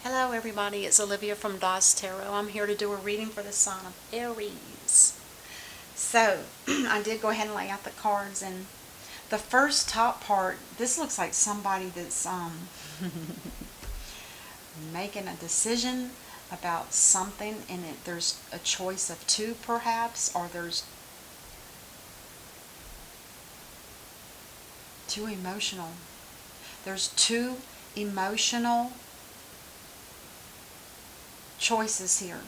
Hello everybody, it's Olivia from Dawes Tarot. I'm here to do a reading for the sign of Aries. So, I did go ahead and lay out the cards, and the first top part, this looks like somebody that's making a decision about something, and there's a choice of two perhaps, or there's too emotional. There's two emotional choices here.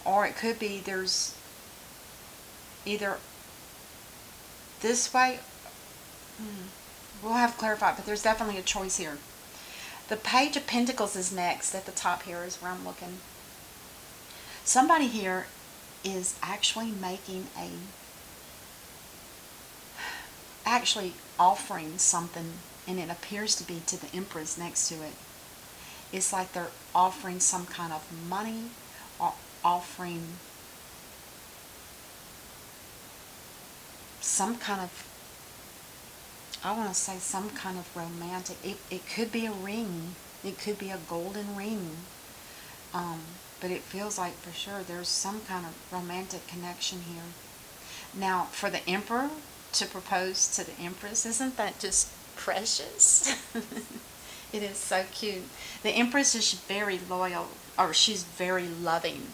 Or it could be there's either this way, we'll have to clarify, but there's definitely a choice here. The Page of Pentacles is next at the top here is where I'm looking. Somebody here is actually actually offering something, and it appears to be to the Empress next to it. It's like they're offering some kind of money, or offering some kind of, I want to say some kind of romantic, it could be a ring, it could be a golden ring, but it feels like for sure there's some kind of romantic connection here. Now, for the Emperor to propose to the Empress, isn't that just precious? It is so cute. The Empress is very loyal, or she's very loving.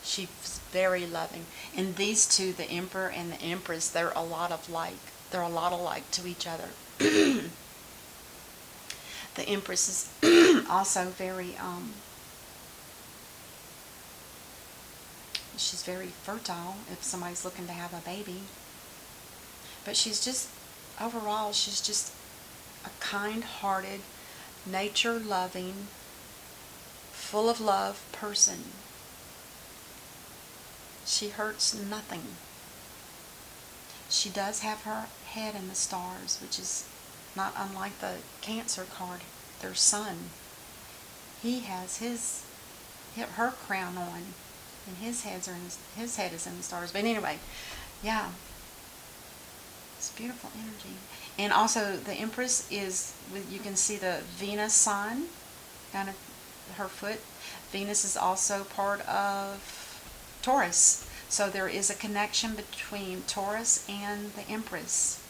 She's very loving. And these two, the Emperor and the Empress, they're a lot alike to each other. The Empress is also very, she's very fertile if somebody's looking to have a baby. But she's just, overall, she's just a kind-hearted, nature-loving, full of love person. She hurts nothing. She does have her head in the stars, which is not unlike the Cancer card, their sun. He has her crown on, and his head is in the stars. But anyway, yeah, it's beautiful energy. And also the Empress is, you can see the Venus sign down at her foot. Venus is also part of Taurus. So there is a connection between Taurus and the Empress.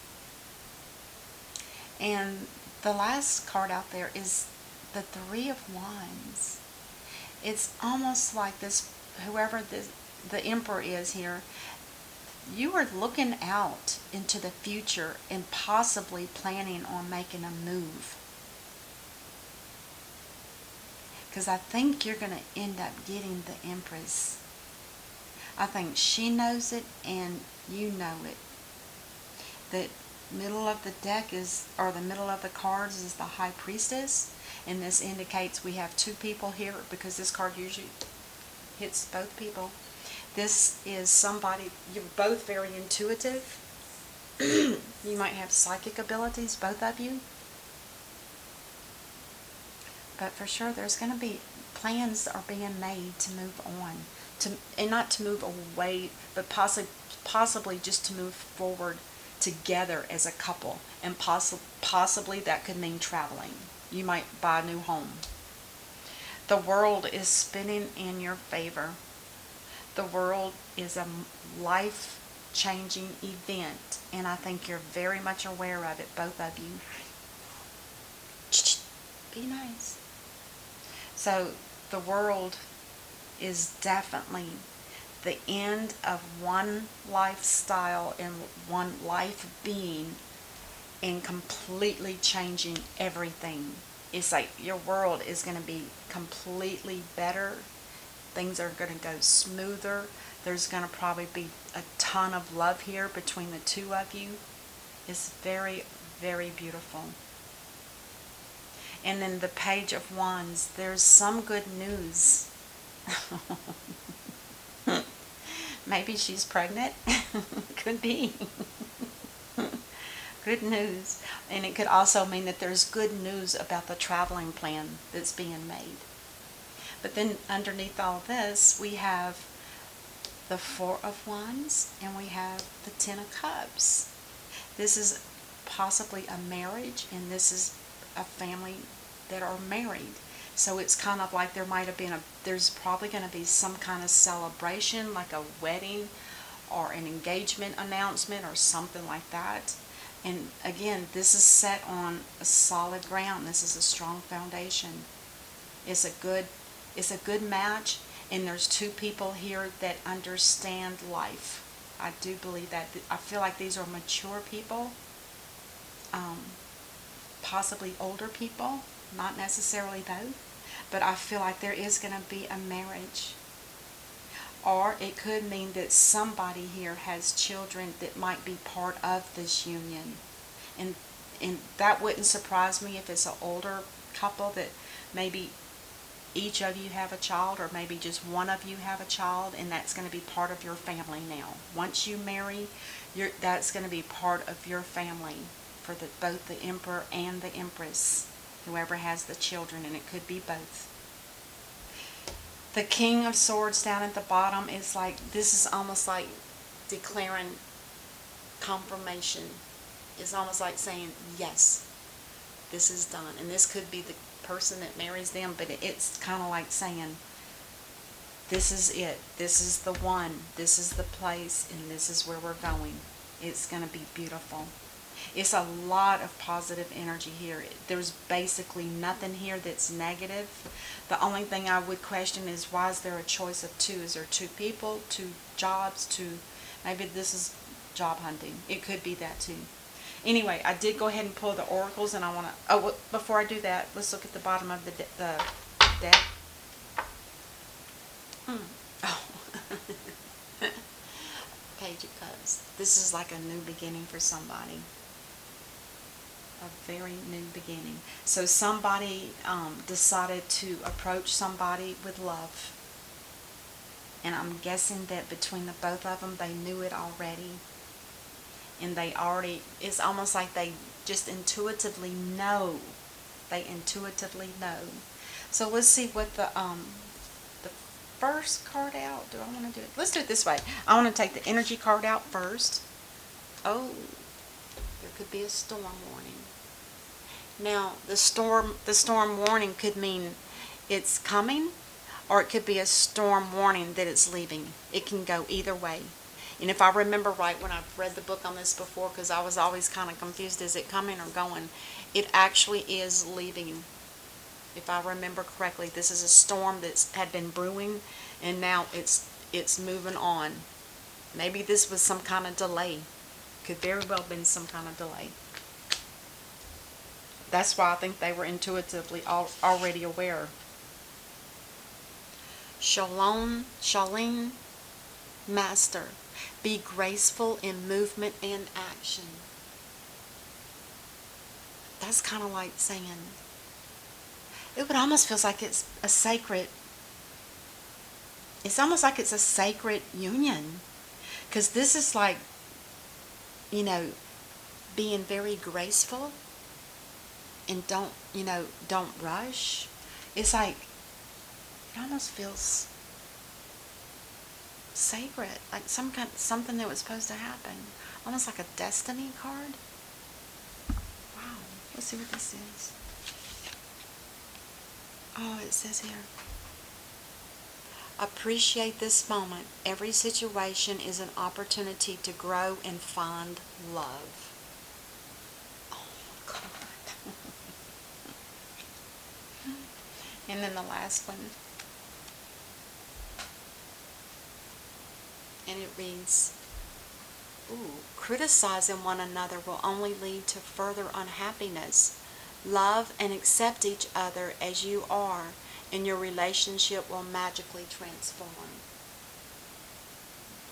And the last card out there is the Three of Wands. It's almost like this, whoever the Emperor is here, you are looking out into the future and possibly planning on making a move. Because I think you're going to end up getting the Empress. I think she knows it and you know it. The middle of the deck is, or the middle of the cards is the High Priestess. And this indicates we have two people here, because this card usually hits both people. This is somebody, you're both very intuitive. You might have psychic abilities, both of you. But for sure there's going to be plans are being made to move on. And not to move away, but possibly just to move forward together as a couple. And possibly that could mean traveling. You might buy a new home. The world is spinning in your favor. The world is a life-changing event, and I think you're very much aware of it, both of you. Be nice. So the world is definitely the end of one lifestyle and one life being, and completely changing everything. It's like your world is going to be completely better. Things are going to go smoother. There's going to probably be a ton of love here between the two of you. It's very, very beautiful. And then the Page of Wands, there's some good news. Maybe she's pregnant. Could be. Good news. And it could also mean that there's good news about the traveling plan that's being made. But then underneath all this, we have the Four of Wands and we have the Ten of Cups. This is possibly a marriage, and this is a family that are married. So it's kind of like there's probably going to be some kind of celebration, like a wedding or an engagement announcement or something like that. And again, this is set on a solid ground. This is a strong foundation. It's a good, it's a good match, and there's two people here that understand life. I do believe that. I feel like these are mature people, um, possibly older people, not necessarily both, but I feel like there is going to be a marriage. Or it could mean that somebody here has children that might be part of this union. And and that wouldn't surprise me if it's an older couple that maybe each of you have a child, or maybe just one of you have a child, and that's going to be part of your family now. Once you marry, that's going to be part of your family for both the emperor and the empress, whoever has the children, and it could be both. The King of Swords down at the bottom is like, this is almost like declaring confirmation. It's almost like saying, yes, this is done. And this could be the person that marries them, but it's kind of like saying, this is it. This is the one. This is the place, and this is where we're going. It's going to be beautiful. It's a lot of positive energy here. There's basically nothing here that's negative. The only thing I would question is, why is there a choice of two? Is there two people, two jobs, maybe this is job hunting. It could be that too. Anyway, I did go ahead and pull the oracles, and I want to, before I do that, let's look at the bottom of the deck. Oh. Page of Cups. This is like a new beginning for somebody. A very new beginning. So somebody decided to approach somebody with love. And I'm guessing that between the both of them, they knew it already. And it's almost like they just intuitively know. They intuitively know. So let's see what the first card out. Do I want to do it? Let's do it this way. I want to take the energy card out first. Oh, there could be a storm warning. Now, the storm warning could mean it's coming, or it could be a storm warning that it's leaving. It can go either way. And if I remember right, when I've read the book on this before, because I was always kind of confused, is it coming or going? It actually is leaving. If I remember correctly, this is a storm that had been brewing, and now it's moving on. Maybe this was some kind of delay. Could very well have been some kind of delay. That's why I think they were intuitively already aware. Shalom, Master. Be graceful in movement and action. That's kind of like saying, it would almost feels like it's a sacred, it's almost like it's a sacred union. Because this is like, being very graceful, and don't rush. It's like, it almost feels sacred, like something that was supposed to happen, almost like a destiny card. Wow, let's see what this is. Oh, it says here, appreciate this moment. Every situation is an opportunity to grow and find love. Oh God. And then the last one. And it reads, criticizing one another will only lead to further unhappiness. Love and accept each other as you are, and your relationship will magically transform.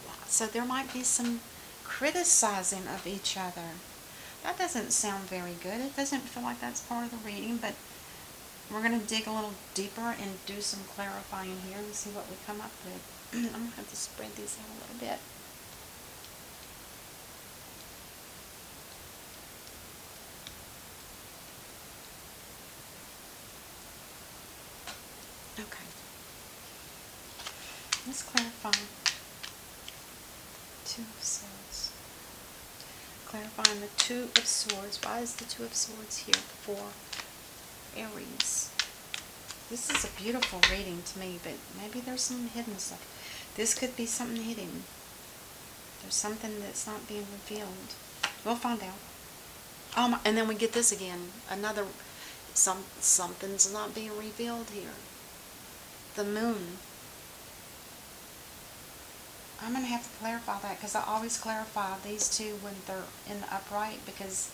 Wow. So there might be some criticizing of each other. That doesn't sound very good. It doesn't feel like that's part of the reading, but we're going to dig a little deeper and do some clarifying here and see what we come up with. I'm going to have to spread these out a little bit. Okay. Let's clarify. Two of Swords. Clarifying the Two of Swords. Why is the Two of Swords here? 4, Aries. This is a beautiful reading to me, but maybe there's some hidden stuff. This could be something hidden. There's something that's not being revealed. We'll find out. And then we get this again. Another, something's not being revealed here. The moon. I'm going to have to clarify that, because I always clarify these two when they're in the upright, because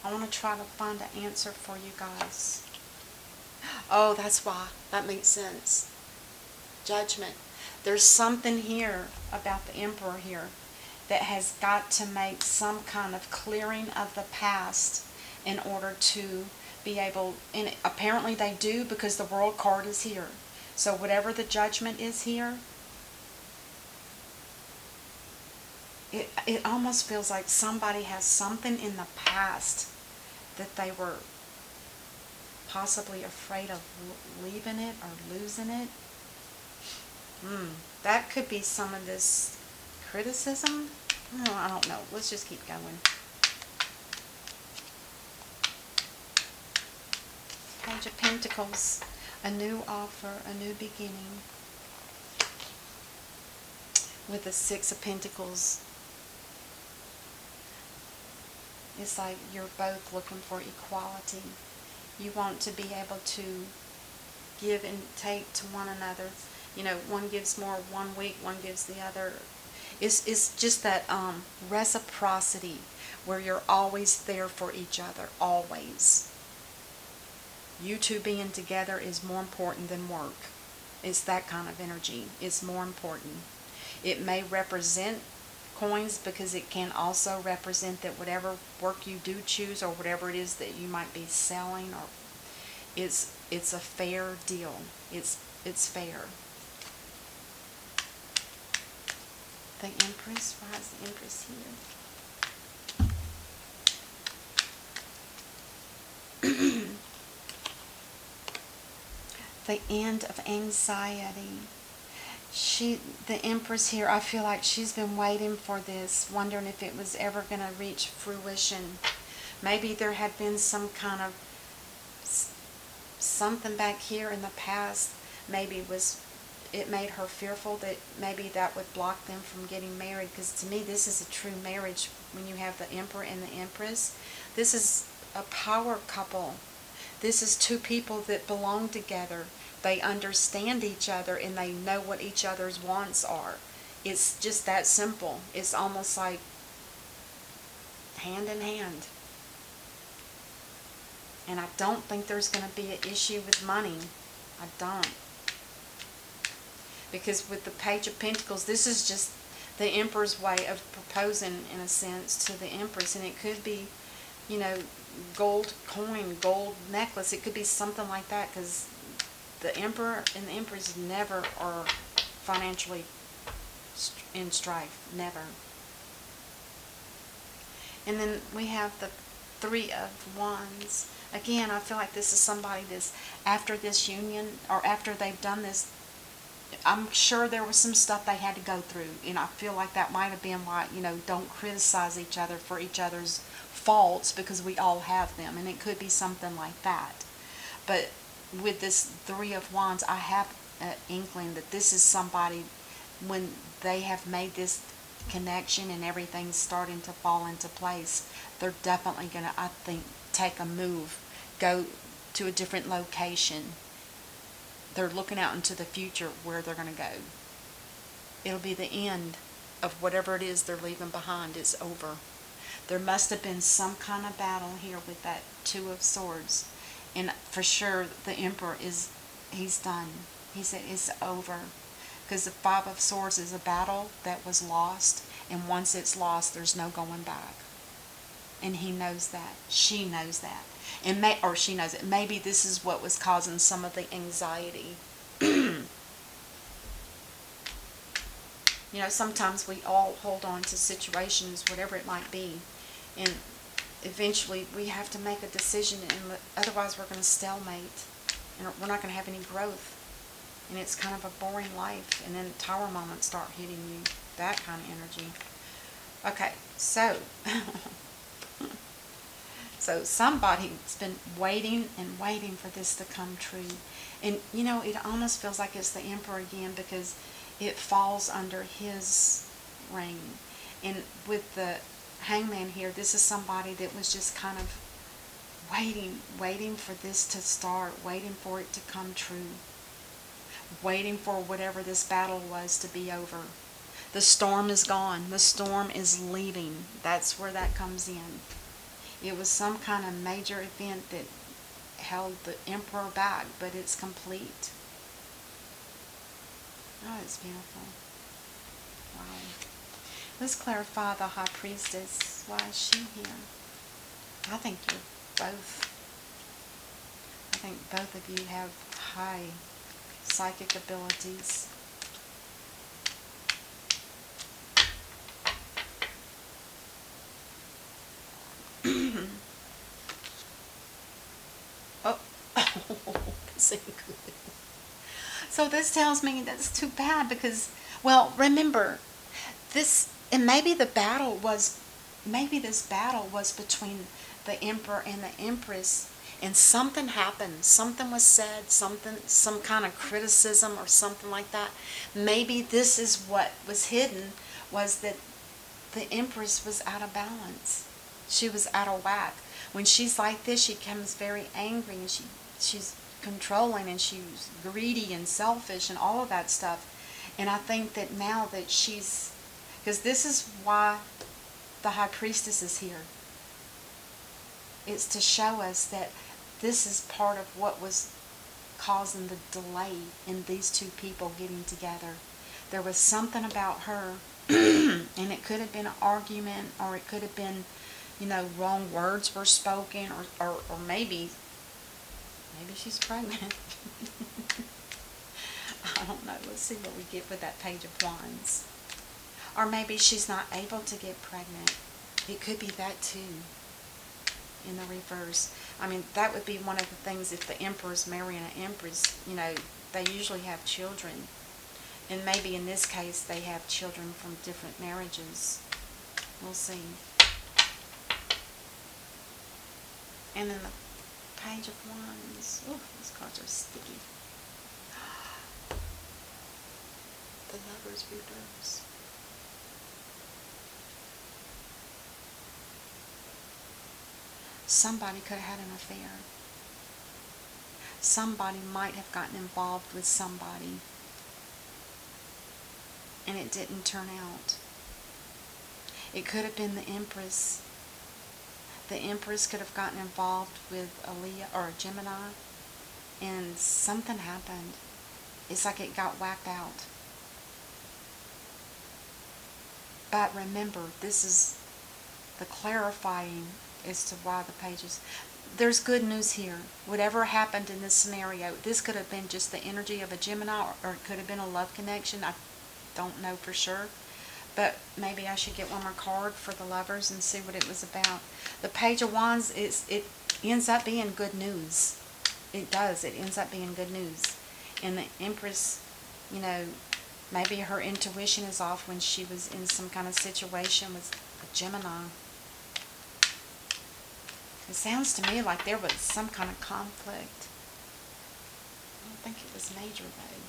I want to try to find an answer for you guys. Oh, that's why. That makes sense. Judgment. There's something here about the Emperor here that has got to make some kind of clearing of the past in order to be able, and apparently they do, because the World card is here. So whatever the judgment is here, it almost feels like somebody has something in the past that they were possibly afraid of leaving it or losing it. That could be some of this criticism. Oh, I don't know. Let's just keep going. Page of Pentacles. A new offer, a new beginning. With the Six of Pentacles. It's like you're both looking for equality. You want to be able to give and take to one another. You know, one gives more 1 week, one gives the other. It's just that reciprocity where you're always there for each other, always. You two being together is more important than work. It's that kind of energy. It's more important. It may represent coins, because it can also represent that whatever work you do choose, or whatever it is that you might be selling, or it's a fair deal. It's fair. The Empress. Why is the Empress here? The end of anxiety. The Empress here, I feel like she's been waiting for this, wondering if it was ever going to reach fruition. Maybe there had been some kind of something back here in the past. Maybe it made her fearful that maybe that would block them from getting married, because to me this is a true marriage when you have the Emperor and the Empress. This is a power couple. This is two people that belong together. They understand each other and they know what each other's wants are. It's just that simple. It's almost like hand in hand. And I don't think there's going to be an issue with money. I don't. Because with the Page of Pentacles, this is just the Emperor's way of proposing, in a sense, to the Empress. And it could be, you know, gold coin, gold necklace. It could be something like that, because the Emperor and the Empress never are financially in strife. Never. And then we have the Three of Wands. Again, I feel like this is somebody that's, after this union, or after they've done this, I'm sure there was some stuff they had to go through. And I feel like that might have been why, you know, don't criticize each other for each other's faults, because we all have them. And it could be something like that. But with this Three of Wands, I have an inkling that this is somebody, when they have made this connection and everything's starting to fall into place, they're definitely going to, I think, take a move, go to a different location. They're looking out into the future where they're going to go. It'll be the end of whatever it is they're leaving behind. It's over. There must have been some kind of battle here with that Two of Swords. And for sure, the Emperor he's done. He said it's over. Because the Five of Swords is a battle that was lost. And once it's lost, there's no going back. And he knows that. She knows that. Or she knows it. Maybe this is what was causing some of the anxiety. You know, sometimes we all hold on to situations, whatever it might be. And eventually we have to make a decision, and otherwise we're going to stalemate. And we're not going to have any growth. And it's kind of a boring life. And then tower moments start hitting you. That kind of energy. Okay, so... So somebody's been waiting and waiting for this to come true. And it almost feels like it's the emperor again because it falls under his reign. And with the hangman here, this is somebody that was just kind of waiting for this to start, waiting for it to come true, waiting for whatever this battle was to be over. The storm is gone. The storm is leaving. That's where that comes in. It was some kind of major event that held the emperor back, but it's complete. Oh, it's beautiful. Wow. Let's clarify the high priestess. Why is she here? I think you're both. I think both of you have high psychic abilities. Oh, this ain't good. So this tells me that's too bad because, well, remember, maybe this battle was between the emperor and the empress, and something happened. Something was said, some kind of criticism or something like that. Maybe this is what was hidden, was that the empress was out of balance. She was out of whack. When she's like this, she becomes very angry, and she's controlling, and she's greedy and selfish and all of that stuff. And I think that now that because this is why the high priestess is here. It's to show us that this is part of what was causing the delay in these two people getting together. There was something about her, and it could have been an argument, or it could have been, wrong words were spoken, or maybe she's pregnant. I don't know. Let's see what we get with that Page of Wands. Or maybe she's not able to get pregnant. It could be that too, in the reverse. I mean, that would be one of the things if the emperor's marrying an empress, they usually have children. And maybe in this case, they have children from different marriages. We'll see. And then the Page of Wands. Oh, these cards are sticky. The Lover's reverse. Somebody could have had an affair. Somebody might have gotten involved with somebody, and it didn't turn out. It could have been the Empress. The Empress could have gotten involved with a Leo or a Gemini, and something happened. It's like it got whacked out. But remember, this is the clarifying as to why the pages. There's good news here. Whatever happened in this scenario, this could have been just the energy of a Gemini, or it could have been a love connection. I don't know for sure. But maybe I should get one more card for the lovers and see what it was about. The Page of Wands, it ends up being good news. It does. It ends up being good news. And the Empress, maybe her intuition is off when she was in some kind of situation with a Gemini. It sounds to me like there was some kind of conflict. I don't think it was major, though.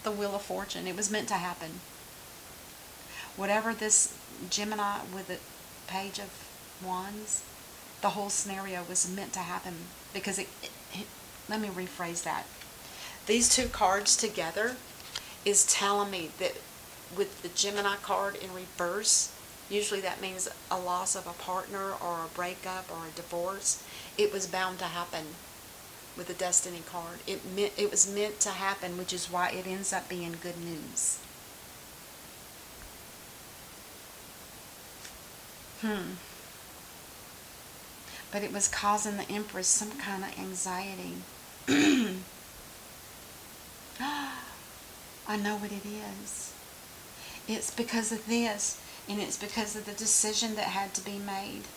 The Wheel of Fortune. It was meant to happen. Whatever this Gemini with the Page of Wands, the whole scenario was meant to happen. Because let me rephrase that. These two cards together is telling me that with the Gemini card in reverse, usually that means a loss of a partner or a breakup or a divorce. It was bound to happen with the Destiny card. It was meant to happen, which is why it ends up being good news. But it was causing the Empress some kind of anxiety. I know what it is. It's because of this, and it's because of the decision that had to be made.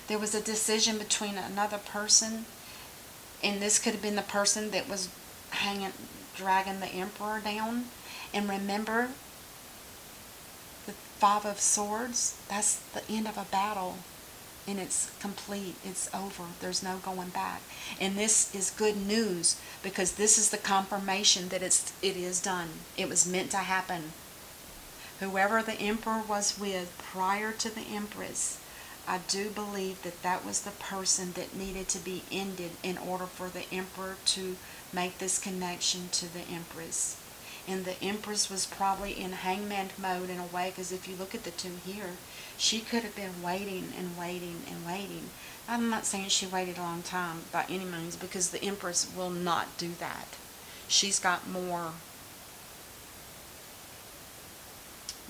There was a decision between another person, and this could have been the person that was dragging the Emperor down. And remember, the Five of Swords, that's the end of a battle. and it's complete. It's over. There's no going back. And this is good news, because this is the confirmation that it is done. It was meant to happen. Whoever the emperor was with prior to the empress, I do believe that that was the person that needed to be ended in order for the emperor to make this connection to the empress. And the empress was probably in hangman mode in a way, because if you look at the two here, she could have been waiting and waiting and waiting. I'm not saying she waited a long time by any means, because the empress will not do that. She's got more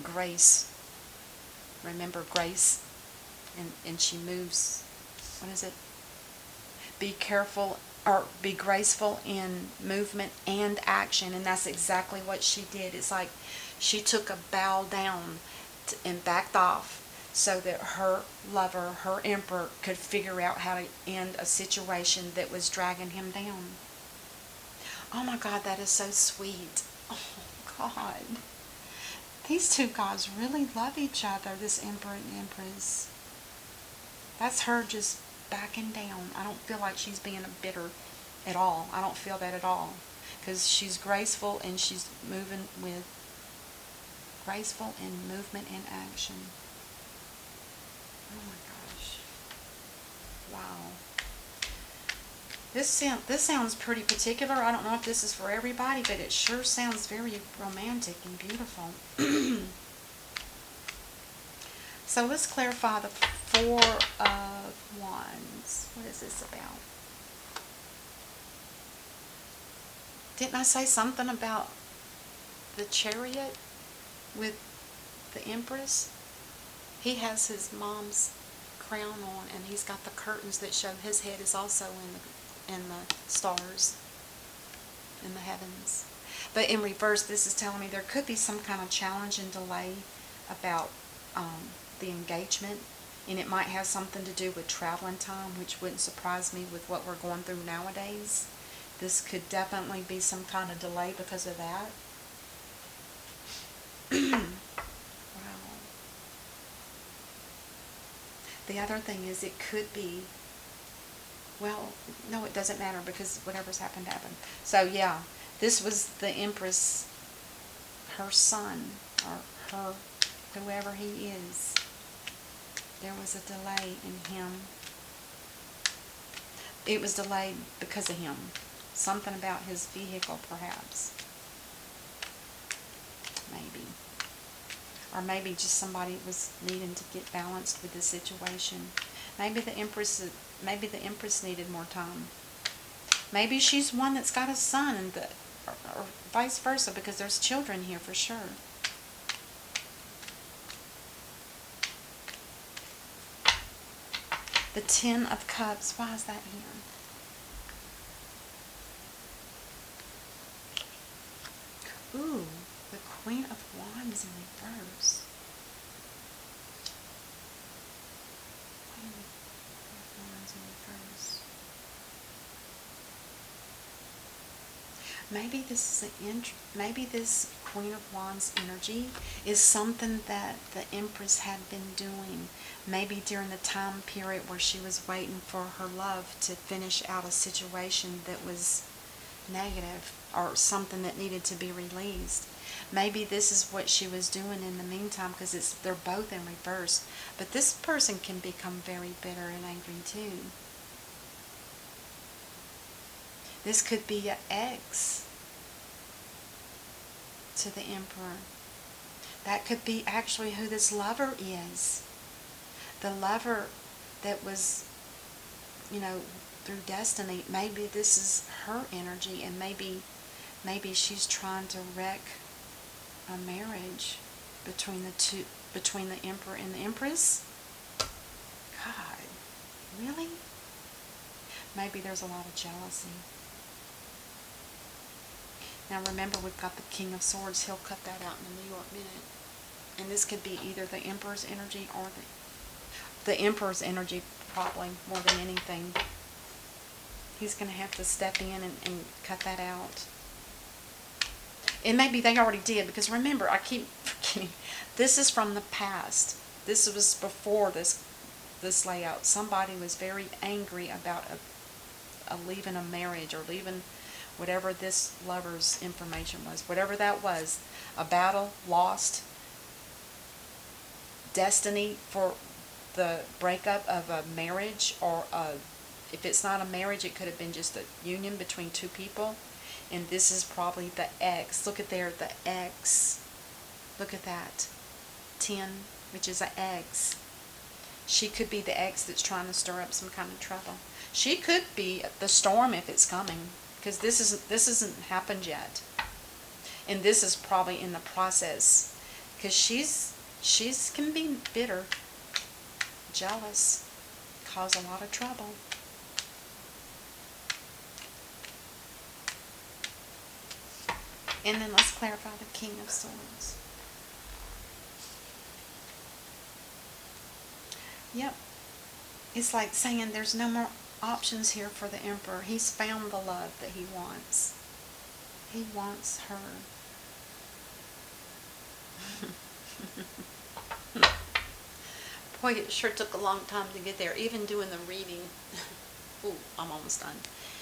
grace. Remember grace? And she moves, what is it? Be careful, or be graceful in movement and action. And that's exactly what she did. It's like she took a bow down and backed off so that her lover, her emperor, could figure out how to end a situation that was dragging him down. Oh my God, that is so sweet. Oh God. These two guys really love each other, this emperor and empress. That's her just backing down. I don't feel like she's being a bitter at all. I don't feel that at all. Because she's graceful, and she's moving with graceful in movement and action. Oh my gosh. Wow. This sounds pretty particular. I don't know if this is for everybody, but it sure sounds very romantic and beautiful. So let's clarify the Four of Wands. What is this about? Didn't I say something about the Chariot with the Empress? He has his mom's crown on, and he's got the curtains that show his head is also in the stars, in the heavens. But in reverse, this is telling me there could be some kind of challenge and delay about the engagement, and it might have something to do with traveling time, which wouldn't surprise me with what we're going through nowadays. This could definitely be some kind of delay because of that. Wow. The other thing is, it could be, well, no, it doesn't matter, because whatever's happened, happened. So yeah, this was the Empress, her son, or her, whoever he is. There was a delay in him. It was delayed because of him. Something about his vehicle, perhaps. Maybe. Or maybe just somebody was needing to get balanced with the situation. Maybe the Empress needed more time. Maybe she's one that's got a son, and or vice versa, because there's children here for sure. The Ten of Cups. Why is that here? Ooh, the Queen of Wands in reverse. Queen of Wands in reverse. Maybe this Queen of Wands energy is something that the Empress had been doing. Maybe during the time period where she was waiting for her love to finish out a situation that was negative, or something that needed to be released. Maybe this is what she was doing in the meantime, because they're both in reverse. But this person can become very bitter and angry too. This could be an ex to the Emperor. That could be actually who this lover is. The lover that was, through destiny. Maybe this is her energy, and maybe she's trying to wreck a marriage between the Emperor and the Empress. God, really? Maybe there's a lot of jealousy. Now remember, we've got the King of Swords. He'll cut that out in a New York minute. And this could be either the Emperor's energy or the Emperor's energy, probably, more than anything. He's going to have to step in and cut that out. And maybe they already did, because remember, I keep forgetting, this is from the past. This was before this this layout. Somebody was very angry about a leaving a marriage, or leaving whatever this lover's information was, whatever that was, a battle lost, destiny for the breakup of a marriage, or if it's not a marriage, it could have been just a union between two people. And this is probably the ex. Look at there, the ex. Look at that. 10, which is an ex. She could be the ex that's trying to stir up some kind of trouble. She could be the storm if it's coming, because this isn't happened yet. And this is probably in the process, because she's can be bitter, jealous, cause a lot of trouble. And then let's clarify the King of Swords. Yep. It's like saying there's no more options here for the Emperor. He's found the love that he wants. He wants her. Boy, it sure took a long time to get there, even doing the reading. Ooh, I'm almost done.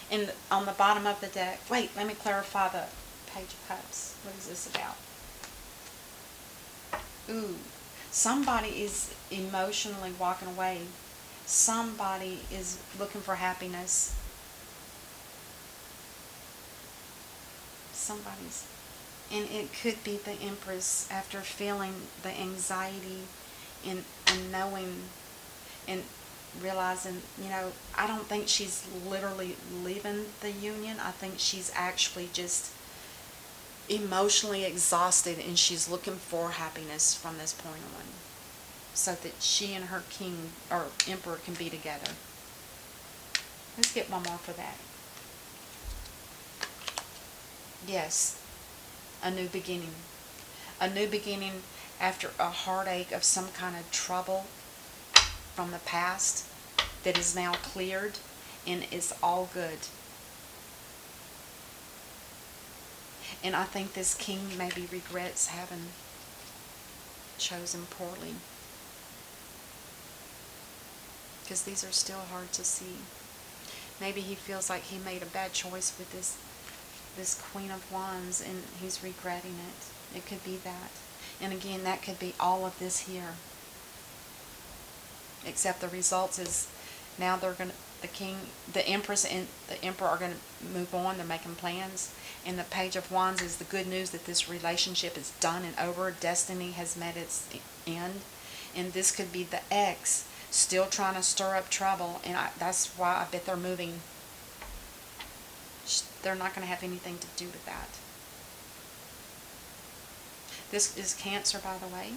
And on the bottom of the deck, wait, let me clarify the Page of Cups. What is this about? Ooh, somebody is emotionally walking away. Somebody is looking for happiness. Somebody's, and it could be the Empress, after feeling the anxiety and knowing and realizing, I don't think she's literally leaving the union. I think she's actually just emotionally exhausted, and she's looking for happiness from this point on, so that she and her king or emperor can be together. Let's get one more for that. Yes, a new beginning. A new beginning after a heartache of some kind of trouble from the past that is now cleared, and it's all good. And I think this king maybe regrets having chosen poorly, because these are still hard to see. Maybe he feels like he made a bad choice with this Queen of Wands, and he's regretting it. It could be that. And again, that could be all of this here. Except the results is now the Empress and the Emperor are going to move on. They're making plans. And the Page of Wands is the good news that this relationship is done and over. Destiny has met its end. And this could be the ex still trying to stir up trouble. And that's why I bet they're moving. They're not going to have anything to do with that. This is Cancer, by the way.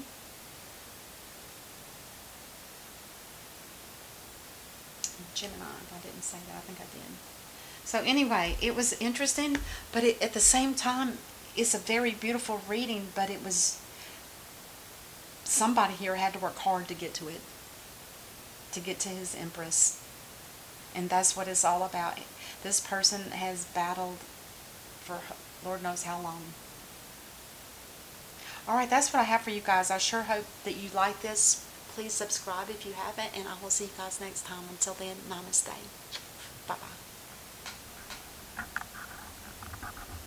Gemini, if I didn't say that, I think I did. So anyway, it was interesting, but at the same time, it's a very beautiful reading, but it was, somebody here had to work hard to get to it, to get to his Empress. And that's what it's all about. This person has battled for Lord knows how long. Alright, that's what I have for you guys. I sure hope that you like this. Please subscribe if you haven't, and I will see you guys next time. Until then, namaste. Bye-bye.